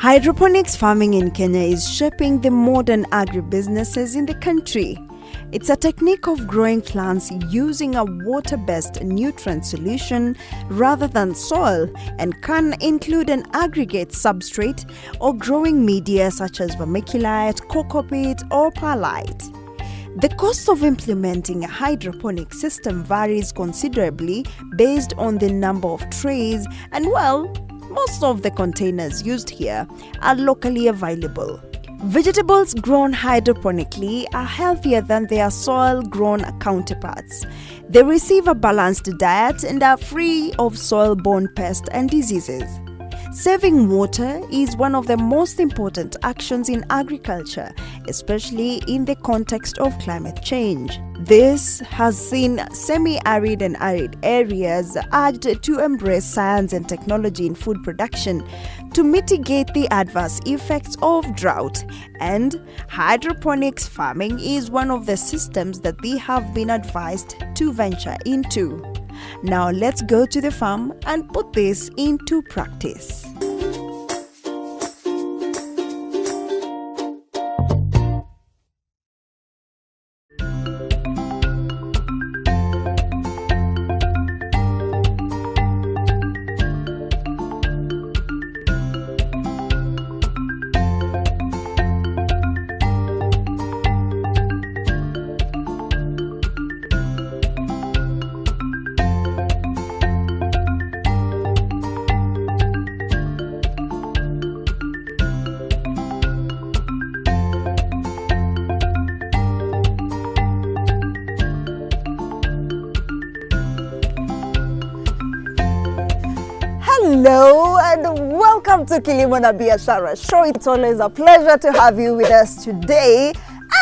Hydroponics farming in Kenya is shaping the modern agribusinesses in the country. It's a technique of growing plants using a water-based nutrient solution rather than soil and can include an aggregate substrate or growing media such as vermiculite, coco peat or perlite. The cost of implementing a hydroponic system varies considerably based on the number of trays and, most of the containers used here are locally available. Vegetables grown hydroponically are healthier than their soil-grown counterparts. They receive a balanced diet and are free of soil-borne pests and diseases. Saving water is one of the most important actions in agriculture, especially in the context of climate change. This has seen semi-arid and arid areas urged to embrace science and technology in food production to mitigate the adverse effects of drought, and hydroponics farming is one of the systems that they have been advised to venture into. Now let's go to the farm and put this into practice. Hello and welcome to Kilimo na Biashara show. It's always a pleasure to have you with us today.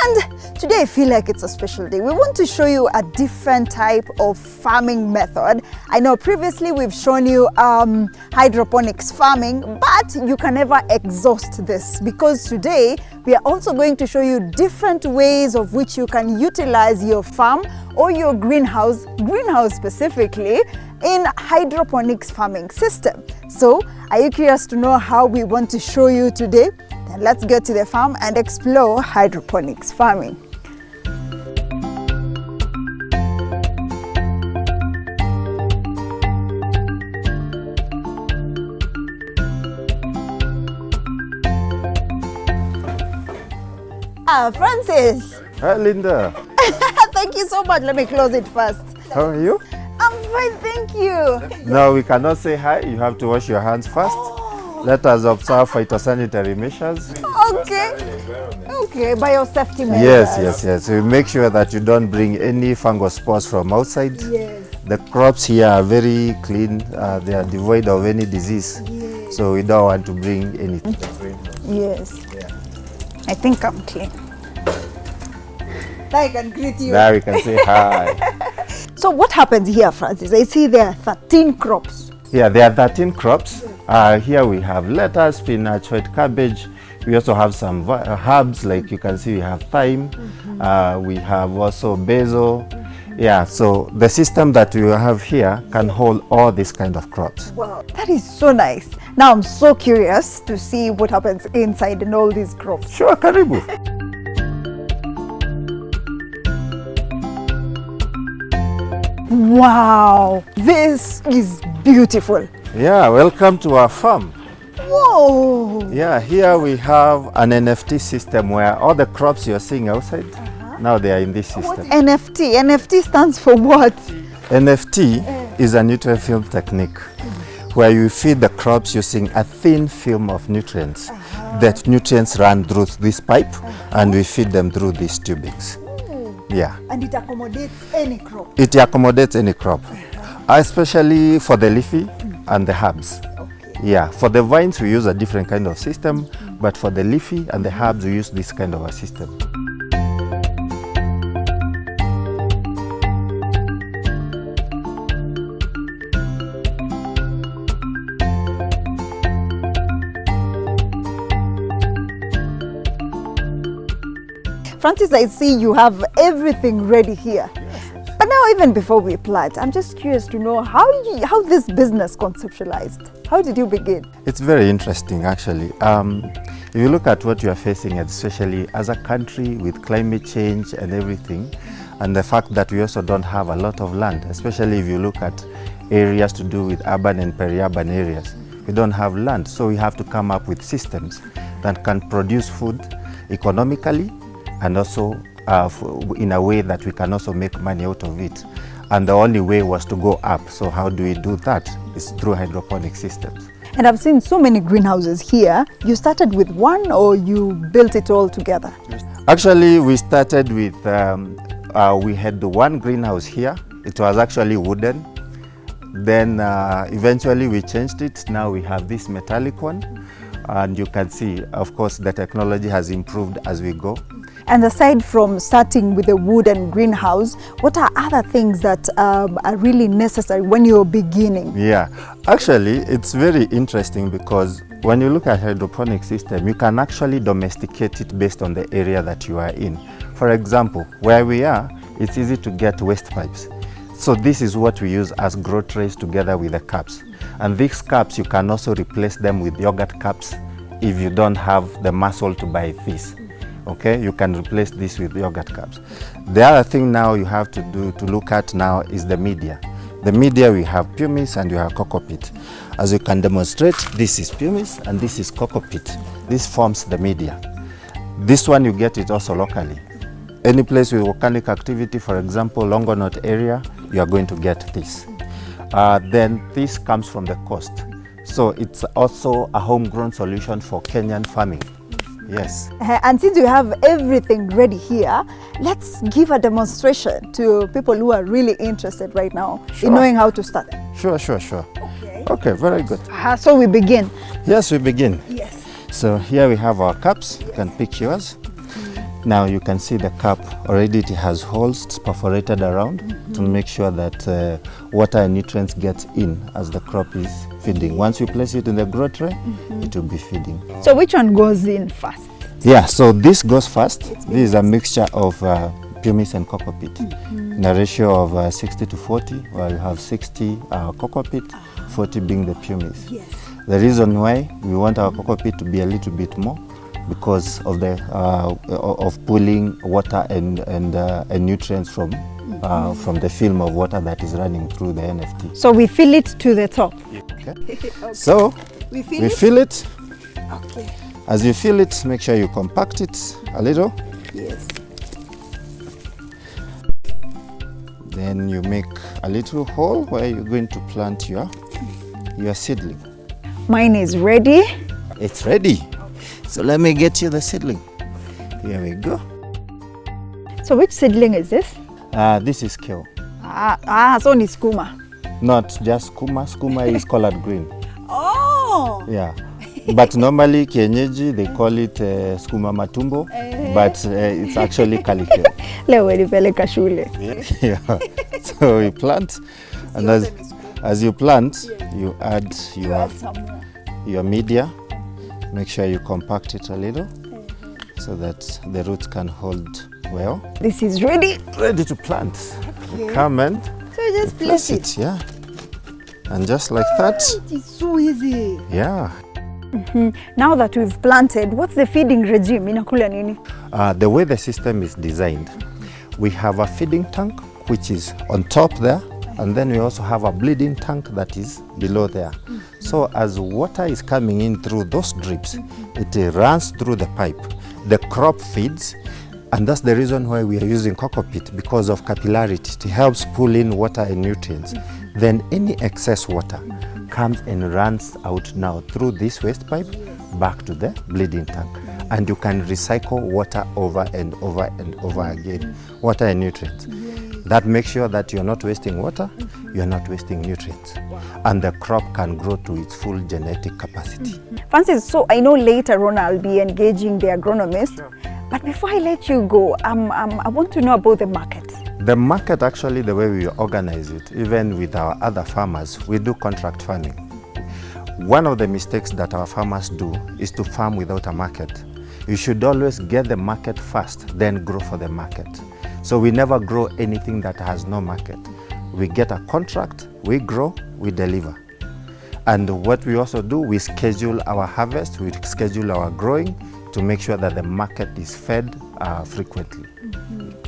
And today I feel like it's a special day. We want to show you a different type of farming method. I know previously we've shown you hydroponics farming, but you can never exhaust this because today we are also going to show you different ways of which you can utilize your farm or your greenhouse specifically, in hydroponics farming system. So, are you curious to know how we want to show you today? Then let's go to the farm and explore hydroponics farming. Francis. Hi, Linda. Thank you so much. Let me close it first. How are you? I'm fine, thank you. No, we cannot say hi. You have to wash your hands first. Oh. Let us observe phytosanitary measures. Okay. Okay, biosafety measures. Yes. We make sure that you don't bring any fungal spores from outside. Yes. The crops here are very clean. They are devoid of any disease. Yes. So we don't want to bring anything. Yes. Yeah. I think I'm clean. Now I can greet you. Now we can say hi. So what happens here, Francis? I see there are 13 crops. Yeah, there are 13 crops. Here we have lettuce, spinach, white cabbage. We also have some herbs, like you can see we have thyme. We have also basil. Yeah, so the system that we have here can hold all these kind of crops. Wow, that is so nice. Now I'm so curious to see what happens inside in all these crops. Sure, karibu. Wow, this is beautiful. Yeah, welcome to our farm. Whoa. Yeah, here we have an NFT system where all the crops you're seeing outside, now they are in this system. What's NFT? NFT stands for what? NFT is a nutrient film technique where you feed the crops using a thin film of nutrients. That nutrients run through this pipe and we feed them through these tubings. Yeah. And it accommodates any crop? It accommodates any crop, especially for the leafy and the herbs. Okay. Yeah, for the vines we use a different kind of system, but for the leafy and the herbs we use this kind of a system. Francis, I see you have everything ready here. But now, even before we plant, I'm just curious to know how this business conceptualized. How did you begin? It's very interesting, actually. If you look at what you are facing, especially as a country with climate change and everything, and the fact that we also don't have a lot of land, especially if you look at areas to do with urban and peri-urban areas, we don't have land. So we have to come up with systems that can produce food economically and also in a way that we can also make money out of it. And the only way was to go up. So how do we do that? It's through hydroponic systems. And I've seen so many greenhouses here. You started with one or you built it all together? Actually, we started with, we had the one greenhouse here. It was actually wooden. Then eventually we changed it. Now we have this metallic one. And you can see, of course, the technology has improved as we go. And aside from starting with a wooden greenhouse, what are other things that are really necessary when you're beginning? Yeah, actually, it's very interesting because when you look at hydroponic system, you can actually domesticate it based on the area that you are in. For example, where we are, it's easy to get waste pipes. So this is what we use as grow trays together with the cups. And these cups, you can also replace them with yogurt cups if you don't have the muscle to buy this. Okay, you can replace this with yogurt cups. The other thing now you have to look at now is the media. The media, we have pumice and we have coco peat. As you can demonstrate, this is pumice and this is coco peat. This forms the media. This one you get it also locally. Any place with volcanic activity, for example, Longonot area, you are going to get this. Then this comes from the coast. So it's also a homegrown solution for Kenyan farming. Yes. And since you have everything ready here, let's give a demonstration to people who are really interested right now in knowing how to start. Sure. Okay, very good. So we begin. Yes, we begin. Yes. So here we have our cups. You can pick yours. Now you can see the cup already, it has holes perforated around to make sure that water and nutrients get in as the crop is feeding. Once you place it in the grow tray, it will be feeding. So which one goes in first? Yeah, so this goes first. This is a mixture of pumice and coco peat in a ratio of 60-40, where you have 60 coco peat, 40 being the pumice. Yes. The reason why we want our coco peat to be a little bit more because of the of pulling water and nutrients from the film of water that is running through the NFT. So we fill it to the top. Okay. Okay. So we fill it. Okay. As you fill it, make sure you compact it a little. Yes. Then you make a little hole where you're going to plant your seedling. Mine is ready. It's ready. So let me get you the seedling. Here we go. So which seedling is this? This is kale. So ni skuma. Not just skuma. Skuma is colored green. Oh. Yeah. But normally kienyeji they call it skuma matumbo, but it's actually kalikale. Leo nipeleka shule. Yeah. So we plant, and as you plant, you add your media. Make sure you compact it a little so that the roots can hold well. This is ready. Ready to plant. Okay. Come and so just place it. Yeah. And just like that. It is so easy. Yeah. Now that we've planted, what's the feeding regime? Inakula nini? The way the system is designed, we have a feeding tank which is on top there, and then we also have a bleeding tank that is below there. So as water is coming in through those drips, it runs through the pipe. The crop feeds, and that's the reason why we are using coco peat, because of capillarity. It helps pull in water and nutrients. Then any excess water comes and runs out now through this waste pipe back to the bleeding tank. And you can recycle water over and over and over again, water and nutrients. That makes sure that you're not wasting water, you're not wasting nutrients. And the crop can grow to its full genetic capacity. Francis, so I know later on I'll be engaging the agronomist, but before I let you go, I want to know about the market. The market, actually, the way we organize it, even with our other farmers, we do contract farming. One of the mistakes that our farmers do is to farm without a market. You should always get the market first, then grow for the market. So we never grow anything that has no market. We get a contract, we grow, we deliver. And what we also do, we schedule our harvest, we schedule our growing to make sure that the market is fed frequently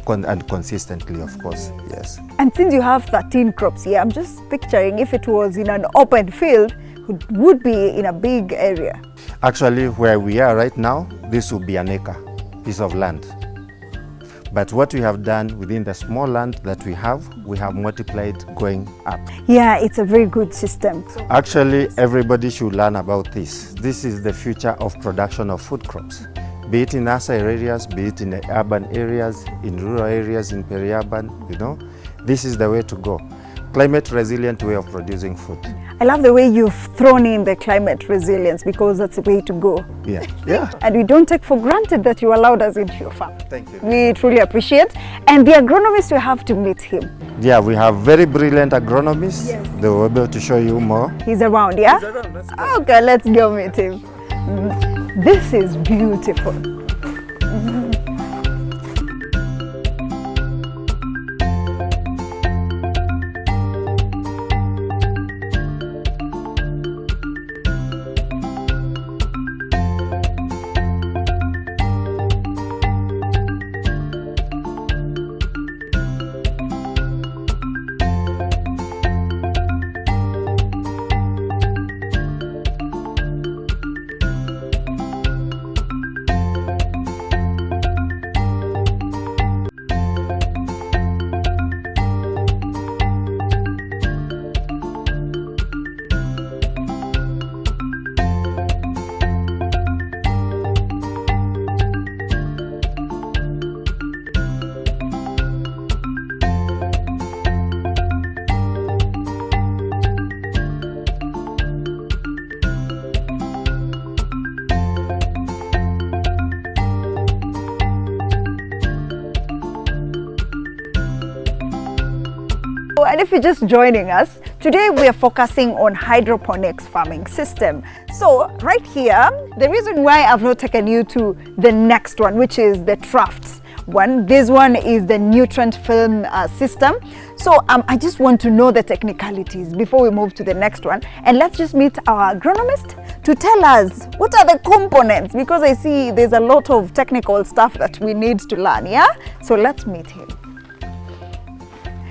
and consistently, of course, yes. And since you have 13 crops here, I'm just picturing if it was in an open field, it would be in a big area. Actually, where we are right now, this will be an acre, piece of land. But what we have done within the small land that we have multiplied going up. Yeah, it's a very good system. Actually, everybody should learn about this. This is the future of production of food crops. Be it in nursery areas, be it in the urban areas, in rural areas, in peri-urban, you know, this is the way to go. Climate resilient way of producing food. I love the way you've thrown in the climate resilience because that's the way to go. Yeah, yeah. And we don't take for granted that you allowed us into your farm. Thank you. We truly appreciate. And the agronomist, we have to meet him. Yeah, we have very brilliant agronomists. Yes. They will be able to show you more. He's around, yeah? He's around, let's go. Okay, let's go meet him. This is beautiful. And if you're just joining us, today we are focusing on hydroponics farming system. So right here, the reason why I've not taken you to the next one, which is the troughs one, this one is the nutrient film system. So I just want to know the technicalities before we move to the next one. And let's just meet our agronomist to tell us what are the components, because I see there's a lot of technical stuff that we need to learn, yeah? So let's meet him.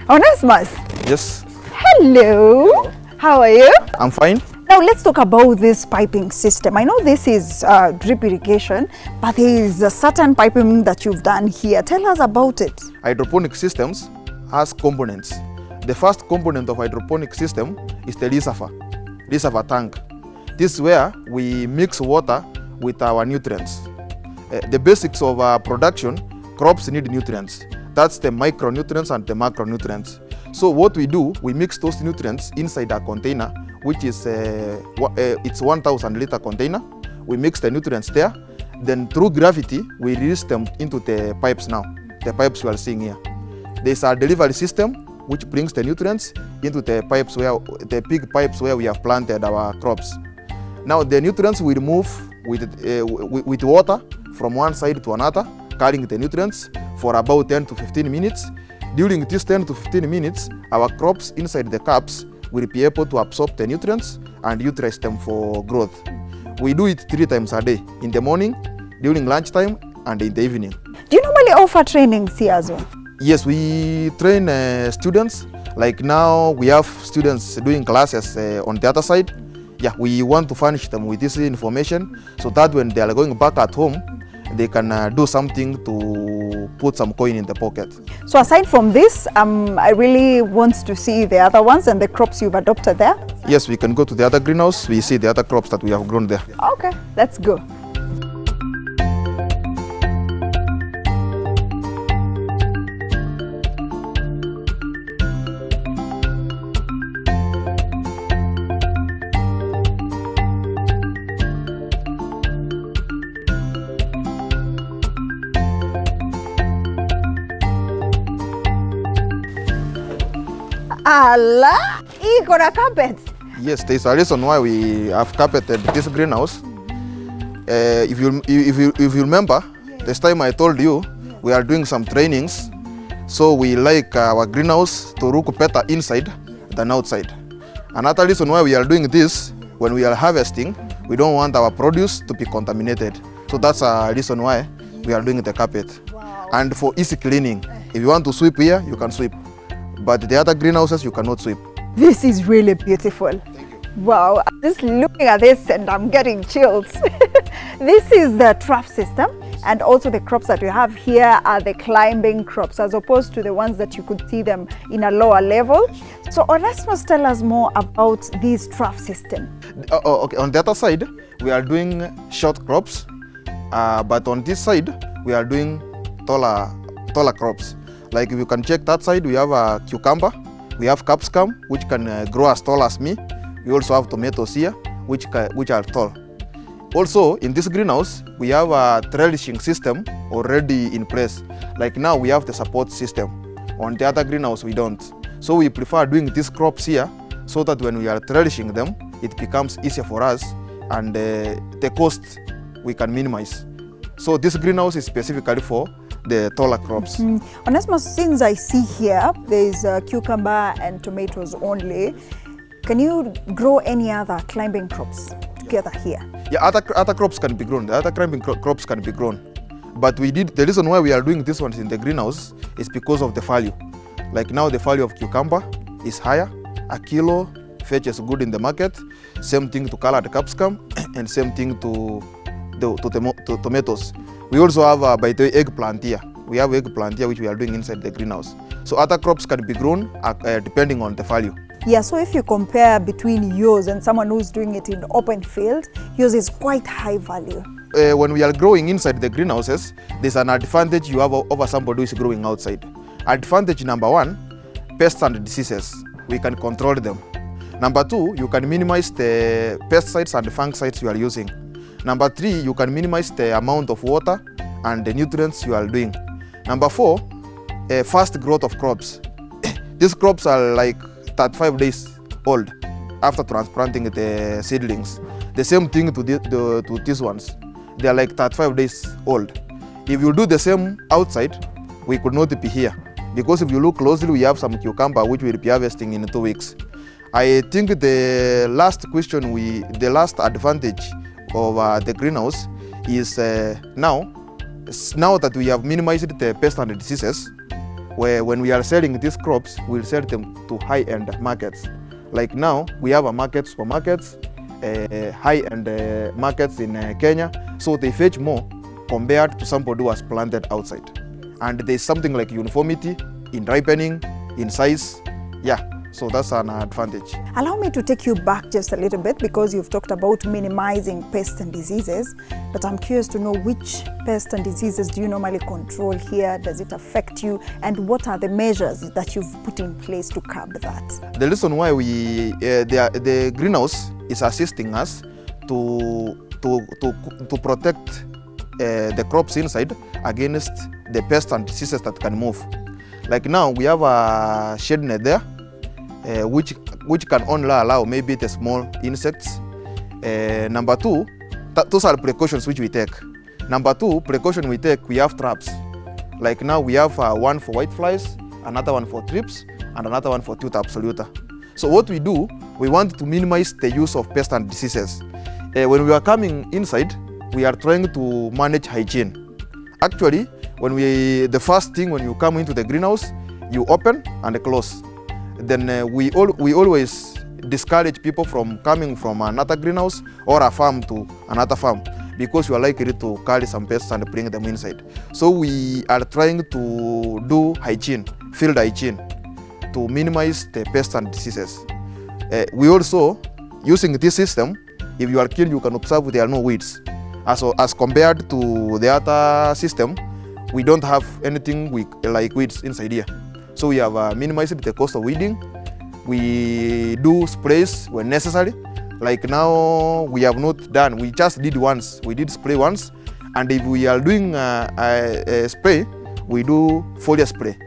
Onesimus. Yes. Hello. How are you? I'm fine. Now let's talk about this piping system. I know this is drip irrigation, but there is a certain piping that you've done here. Tell us about it. Hydroponic systems has components. The first component of hydroponic system is the reservoir tank. This is where we mix water with our nutrients. The basics of our production, crops need nutrients. That's the micronutrients and the macronutrients. So what we do, we mix those nutrients inside a container, which is it's 1,000 liter container. We mix the nutrients there. Then through gravity, we release them into the pipes now. The pipes you are seeing here. There's a delivery system which brings the nutrients into the pipes the big pipes where we have planted our crops. Now the nutrients will move with water from one side to another, carrying the nutrients for about 10 to 15 minutes. During this 10 to 15 minutes, our crops inside the cups will be able to absorb the nutrients and utilize them for growth. We do it 3 times a day, in the morning, during lunchtime, and in the evening. Do you normally offer trainings here as well? Yes, we train students. Like now, we have students doing classes on the other side. Yeah, we want to furnish them with this information so that when they are going back at home, they can do something to put some coin in the pocket. So aside from this, I really want to see the other ones and the crops you've adopted there. Yes, we can go to the other greenhouse. We see the other crops that we have grown there. Okay, let's go. Allah, iko na carpet. Yes, there's a reason why we have carpeted this greenhouse. If you remember, this time I told you we are doing some trainings. So we like our greenhouse to look better inside than outside. Another reason why we are doing this, when we are harvesting, we don't want our produce to be contaminated. So that's a reason why we are doing the carpet. Wow. And for easy cleaning, if you want to sweep here, you can sweep. But the other greenhouses, you cannot sweep. This is really beautiful. Wow, I'm just looking at this and I'm getting chills. This is the trough system, and also the crops that we have here are the climbing crops as opposed to the ones that you could see them in a lower level. So Onesmus, tell us more about this trough system. Okay. On the other side, we are doing short crops, but on this side, we are doing taller crops. Like if you can check that side, we have a cucumber, we have capsicum, which can grow as tall as me. We also have tomatoes here, which are tall. Also, in this greenhouse, we have a trellising system already in place. Like now, we have the support system. On the other greenhouse, we don't. So we prefer doing these crops here, so that when we are trellising them, it becomes easier for us, and the cost we can minimize. So this greenhouse is specifically for the taller crops. Onesmus, since I see here, there is cucumber and tomatoes only, can you grow any other climbing crops together here? Yeah, other crops can be grown. The other climbing crops can be grown. But the reason why we are doing this ones in the greenhouse is because of the value. Like now the value of cucumber is higher. A kilo fetches good in the market. Same thing to colored capsicum and same thing to tomatoes. We also have, by the way, eggplant here. We have eggplant here which we are doing inside the greenhouse. So other crops can be grown depending on the value. Yeah, so if you compare between yours and someone who's doing it in open field, yours is quite high value. When we are growing inside the greenhouses, there's an advantage you have over somebody who is growing outside. Advantage number one, pests and diseases. We can control them. Number two, you can minimize the pesticides and the fungicides you are using. Number three, you can minimize the amount of water and the nutrients you are doing. Number four, fast growth of crops. These crops are like 35 days old after transplanting the seedlings. The same thing to these ones. They are like 35 days old. If you do the same outside, we could not be here. Because if you look closely, we have some cucumber which we will be harvesting in 2 weeks. I think the last advantage of the greenhouse is now that we have minimized the pests and diseases, where when we are selling these crops, we'll sell them to high-end markets. Like now, we have a supermarkets, high-end markets in Kenya, so they fetch more compared to somebody who has planted outside. And there's something like uniformity in ripening, in size, yeah. So that's an advantage. Allow me to take you back just a little bit, because you've talked about minimizing pests and diseases, but I'm curious to know which pests and diseases do you normally control here? Does it affect you? And what are the measures that you've put in place to curb that? The reason why the greenhouse is assisting us to protect the crops inside against the pests and diseases that can move. Like now we have a shade net there, which can only allow maybe the small insects. Number two, those are precautions which we take. Number two, precaution we take, we have traps. Like now we have one for whiteflies, another one for thrips, and another one for tuta absoluta. So what we do, we want to minimize the use of pests and diseases. When we are coming inside, we are trying to manage hygiene. Actually, the first thing when you come into the greenhouse, you open and close. Then we always discourage people from coming from another greenhouse or a farm to another farm, because you are likely to carry some pests and bring them inside. So we are trying to do hygiene, field hygiene, to minimize the pests and diseases. We also, using this system, if you are keen, you can observe there are no weeds. As compared to the other system, we don't have anything like weeds inside here. So we have minimized the cost of weeding. We do sprays when necessary. Like now, we have not done, we just did once. We did spray once. And if we are doing a spray, we do foliar spray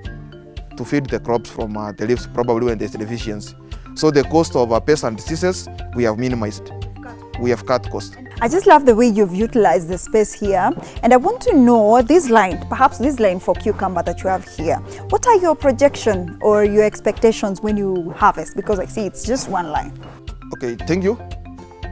to feed the crops from the leaves, probably when there's deficiency. So the cost of pests and diseases, we have minimized. we have cut cost. I just love the way you've utilized the space here, and I want to know this line, perhaps this line for cucumber that you have here. What are your projection or your expectations when you harvest? Because I see it's just one line. Okay, thank you.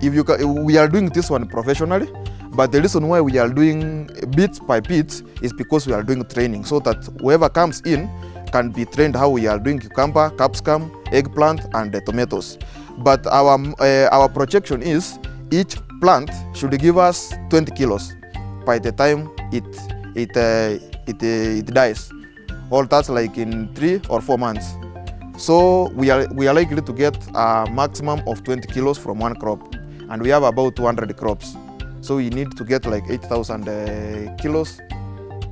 We are doing this one professionally, but the reason why we are doing bit by bit is because we are doing training, so that whoever comes in can be trained how we are doing cucumber, capsicum, eggplant, and tomatoes. But our projection is each plant should give us 20 kilos by the time it dies. All that's like in 3 or 4 months. So we are likely to get a maximum of 20 kilos from one crop, and we have about 200 crops. So we need to get like 8,000 kilos,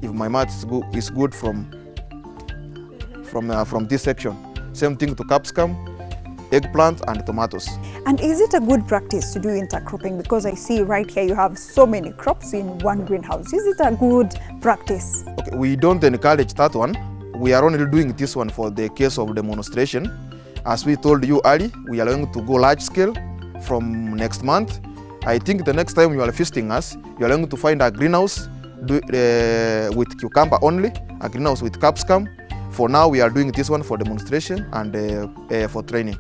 if my math is good from this section. Same thing to capsicum, eggplant, and tomatoes. And is it a good practice to do intercropping? Because I see right here you have so many crops in one greenhouse. Is it a good practice? Okay, we don't encourage that one. We are only doing this one for the case of demonstration. As we told you early, we are going to go large scale from next month. I think the next time you are visiting us, you are going to find a greenhouse with cucumber only, a greenhouse with capsicum. For now, we are doing this one for demonstration and for training.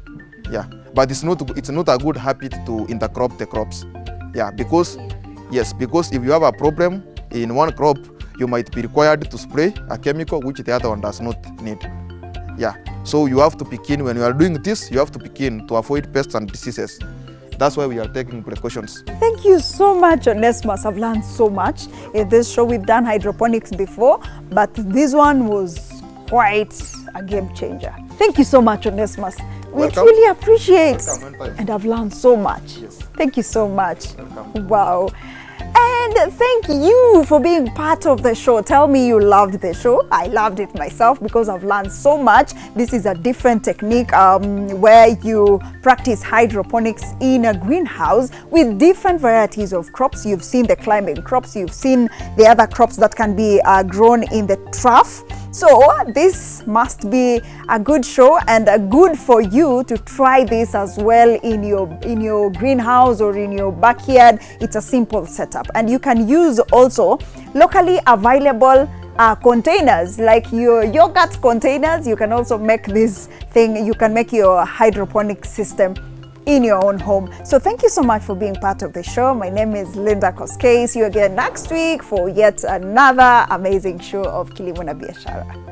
Yeah, but it's not a good habit to intercrop the crops. Yeah, because if you have a problem in one crop, you might be required to spray a chemical which the other one does not need. Yeah, so you have to begin, when you are doing this, you have to begin to avoid pests and diseases. That's why we are taking precautions. Thank you so much, Onesmus. I've learned so much. In this show, we've done hydroponics before, but this one was quite a game changer. Thank you so much, Onesmus. We truly appreciate, and I've learned so much. Yes. Thank you so much. Welcome. Wow. And thank you for being part of the show. Tell me you loved the show. I loved it myself because I've learned so much. This is a different technique where you practice hydroponics in a greenhouse with different varieties of crops. You've seen the climbing crops. You've seen the other crops that can be grown in the trough. So this must be a good show and good for you to try this as well in your greenhouse or in your backyard. It's a simple setup, and you can use also locally available containers like your yogurt containers. You can also make this thing, you can make your hydroponic system in your own home. So thank you so much for being part of the show. My name is Linda Koskei. See you again next week for yet another amazing show of Kilimo na Biashara.